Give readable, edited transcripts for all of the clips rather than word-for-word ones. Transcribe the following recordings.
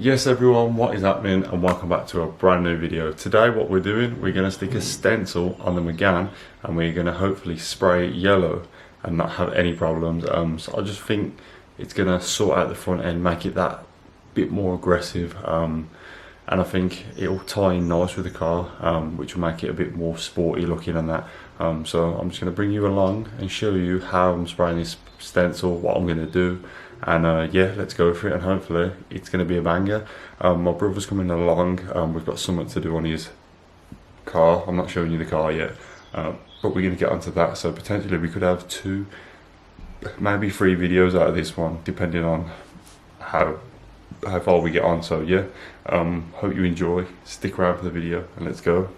Yes everyone, what is happening and welcome back to a brand new video. Today what we're doing, we're going to stick a stencil on the Megane and we're going to hopefully spray it yellow and not have any problems. So I just think it's going to sort out the front end, make it that bit more aggressive, and I think it'll tie in nice with the car, which will make it a bit more sporty looking and that. So I'm just going to bring you along and show you how I'm spraying this stencil, what I'm going to do. And yeah, let's go for it, and hopefully it's going to be a banger. My brother's coming along. We've got something to do on his car. I'm not showing you the car yet, but we're going to get onto that. So potentially we could have 2, maybe 3 videos out of this one, depending on how far we get on. So yeah, hope you enjoy. Stick around for the video and let's go.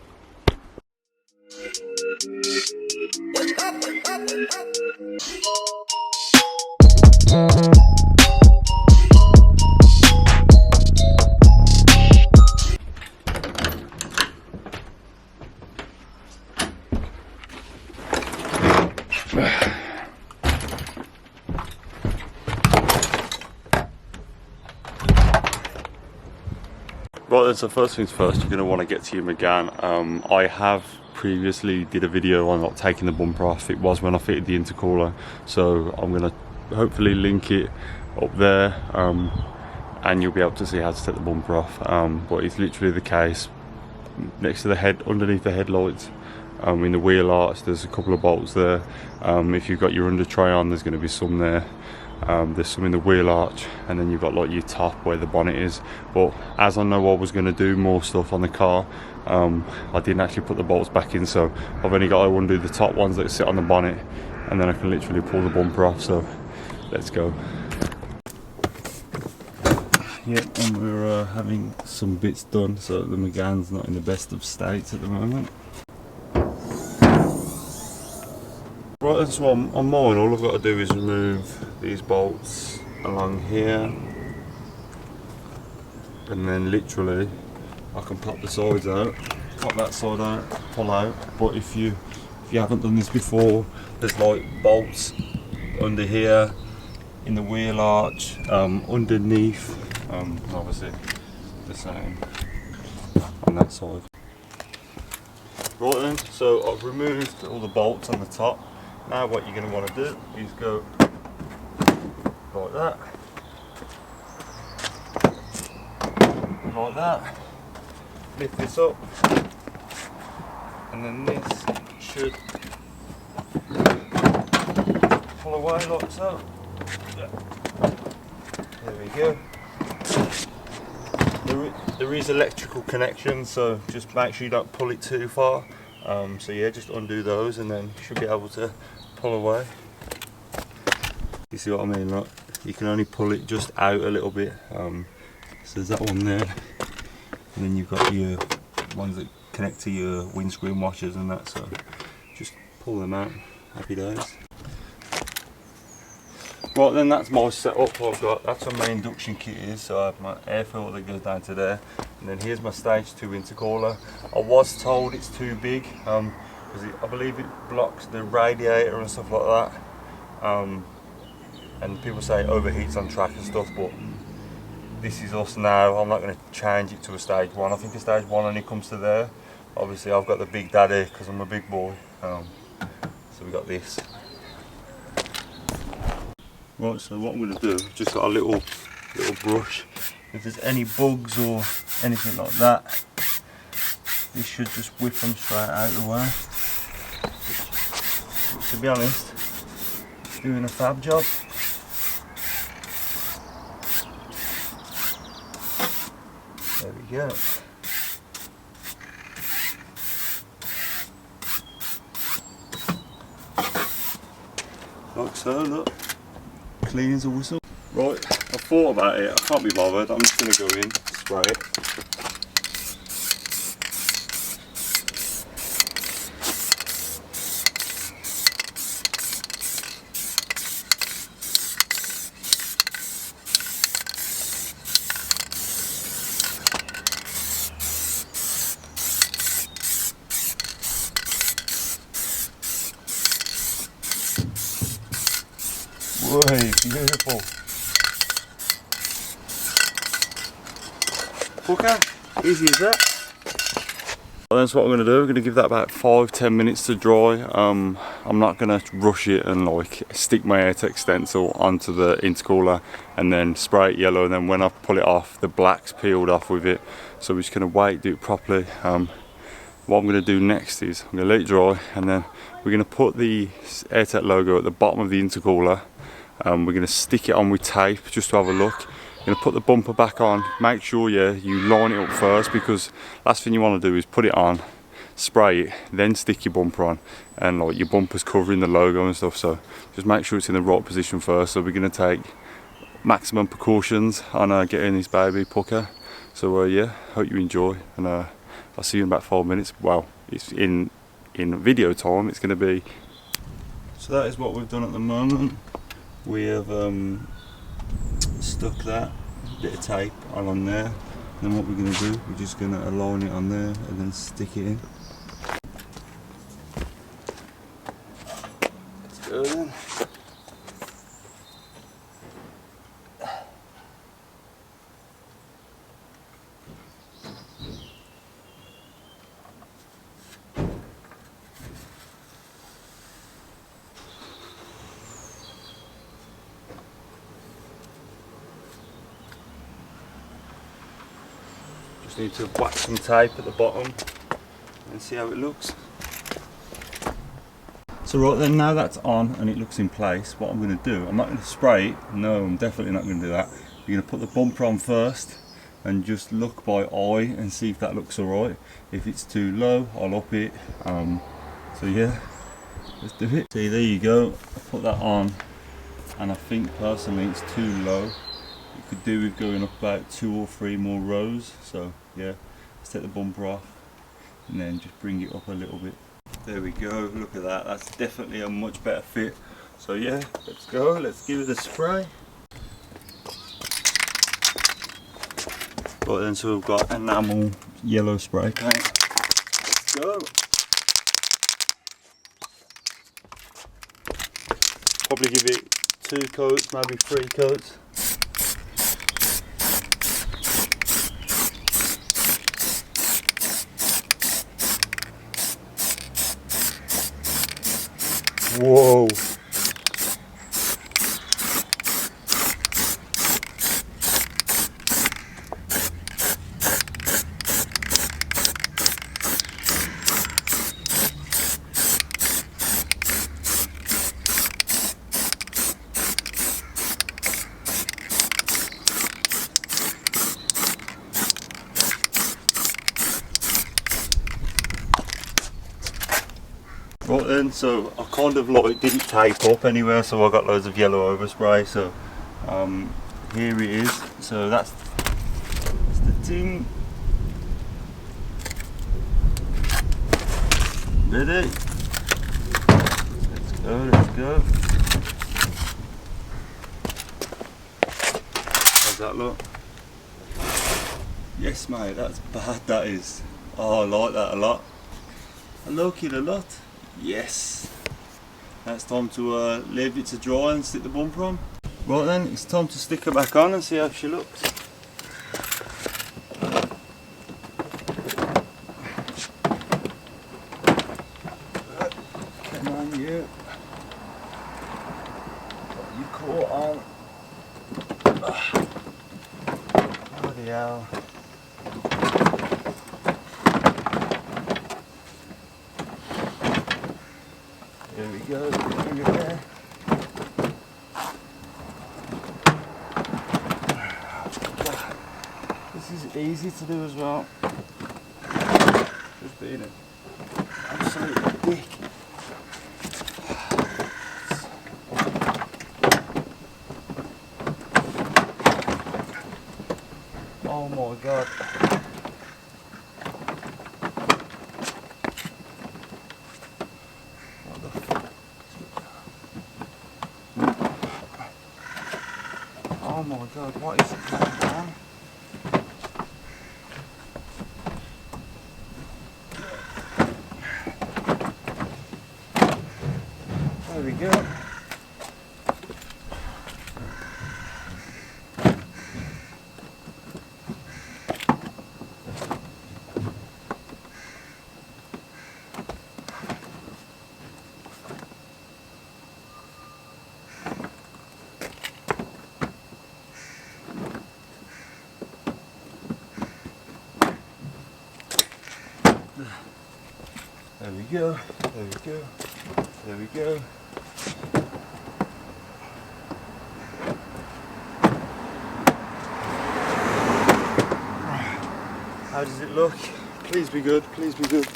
Right then, so first things first, you're going to want to get to your Megane. I have previously did a video on not taking the bumper off. It was when I fitted the intercooler, so I'm going to hopefully link it up there, and you'll be able to see how to take the bumper off. But it's literally the case next to the head, underneath the headlights, in the wheel arch. There's a couple of bolts there. If you've got your under tray on, there's going to be some there. There's some in the wheel arch, and then you've got like your top where the bonnet is. But as I know I was going to do more stuff on the car, I didn't actually put the bolts back in, so I've only got to undo the top ones that sit on the bonnet, and then I can literally pull the bumper off. So let's go. Yeah, and we're having some bits done, so the Megane's not in the best of states at the moment. Right, so on mine, all I've got to do is remove these bolts along here, and then literally I can pop the sides out, pop that side out, pull out. But if you haven't done this before, there's like bolts under here, in the wheel arch, underneath, obviously the same on that side. Right then, so I've removed all the bolts on the top. Now what you're going to want to do is go like that, lift this up, and then this should pull away like so. There we go. There is electrical connections, so just make sure you don't pull it too far. So yeah, just undo those and then you should be able to pull away. You see what I mean? Like, you can only pull it just out a little bit. So there's that one there, and then you've got your ones that connect to your windscreen washers and that, so just pull them out. Happy days. Right then, that's my setup. That's where my induction kit is, so I have my air filter that goes down to there, and then here's my stage 2 intercooler. I was told it's too big, because I believe it blocks the radiator and stuff like that, and people say it overheats on track and stuff, but this is us now. I'm not going to change it to a stage 1. I think a stage 1 only comes to there. Obviously I've got the big daddy because I'm a big boy, so we got this. Right, so what I'm going to do, I've just got a little brush. If there's any bugs or anything like that, this should just whip them straight out of the way. Which, to be honest, it's doing a fab job. There we go. Like so, look. Clean as a whistle. Right, I thought about it, I can't be bothered, I'm just going to go in, spray it. Way beautiful. Okay, easy as that. Well, that's what I'm going to do. We're going to give that about 5-10 minutes to dry. I'm not going to rush it and like stick my AirTech stencil onto the intercooler and then spray it yellow, and then when I pull it off the black's peeled off with it. So we're just going to wait, do it properly. What I'm going to do next is I'm going to let it dry, and then we're going to put the AirTech logo at the bottom of the intercooler. We're going to stick it on with tape just to have a look. You're going to put the bumper back on. Make sure you line it up first, because last thing you want to do is put it on, spray it, then stick your bumper on, and like your bumper's covering the logo and stuff. So just make sure it's in the right position first. So we're going to take maximum precautions on getting this baby pucker. So yeah, hope you enjoy, and I'll see you in about 5 minutes. Well, it's in video time. It's going to be. So that is what we've done at the moment. We have stuck that bit of tape on there, and then what we're going to do, we're just going to align it on there and then stick it in. Let's go then. Just need to whack some tape at the bottom and see how it looks. So right then, now that's on and it looks in place, what I'm going to do, I'm not going to spray it. No, I'm definitely not going to do that. We're going to put the bumper on first and just look by eye and see if that looks alright. If it's too low, I'll up it. So yeah, let's do it. See, there you go, I put that on, and I think personally it's too low. You could do with going up about 2 or 3 more rows. So yeah, let's take the bumper off and then just bring it up a little bit. There we go, look at that, that's definitely a much better fit. So yeah, let's go, let's give it a spray. Right then, so we've got enamel yellow spray paint. Let's go. Probably give it 2 coats, maybe 3 coats. Whoa! Right then, so I kind of like didn't tape up anywhere, so I got loads of yellow overspray. So here it is. So that's the thing. Ready? Let's go, let's go. How's that look? Yes mate, that's bad, that is. Oh, I like that a lot. I like it a lot. Yes. Now it's time to leave it to dry and stick the bumper on. Right then, it's time to stick her back on and see how she looks. Come on you. Got you caught on. Bloody hell. There we go, bring it there. This is easy to do as well. Just being an absolute dick. Oh my god. Oh my god, what is it going on? There we go. There we go, there we go, there we go. How does it look? Please be good, please be good.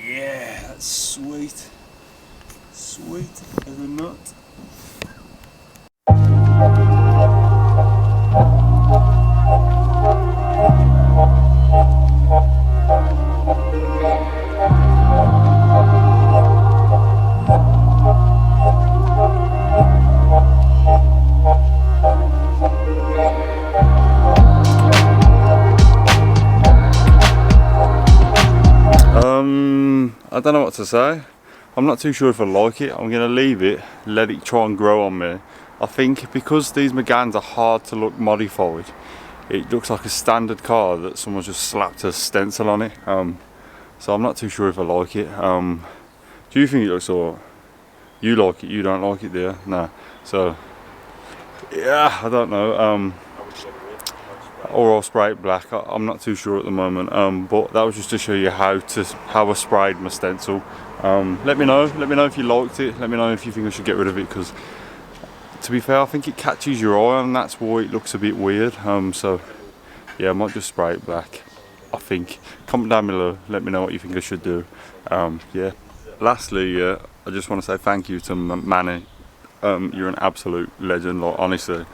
Yeah, that's sweet. Sweet as a nut. I don't know what to say. I'm not too sure if I like it. I'm gonna leave it, let it try and grow on me. I think because these Meganes are hard to look modified, it looks like a standard car that someone's just slapped a stencil on it. So I'm not too sure if I like it. Do you think it looks alright? You like it, you don't like it, do you? No. So yeah, I don't know. Or I'll spray it black. I'm not too sure at the moment. But that was just to show you how I sprayed my stencil. Let me know if you liked it. Let me know if you think I should get rid of it, because to be fair, I think it catches your eye and that's why it looks a bit weird. So yeah, I might just spray it black, I think. Comment down below, let me know what you think I should do. Yeah. Lastly, I just want to say thank you to Manny. You're an absolute legend, like, honestly,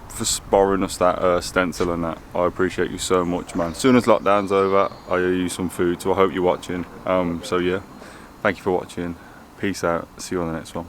for borrowing us that stencil and that. I appreciate you so much, man. As soon as lockdown's over, I owe you some food, so I hope you're watching. So yeah, thank you for watching. Peace out. See you on the next one.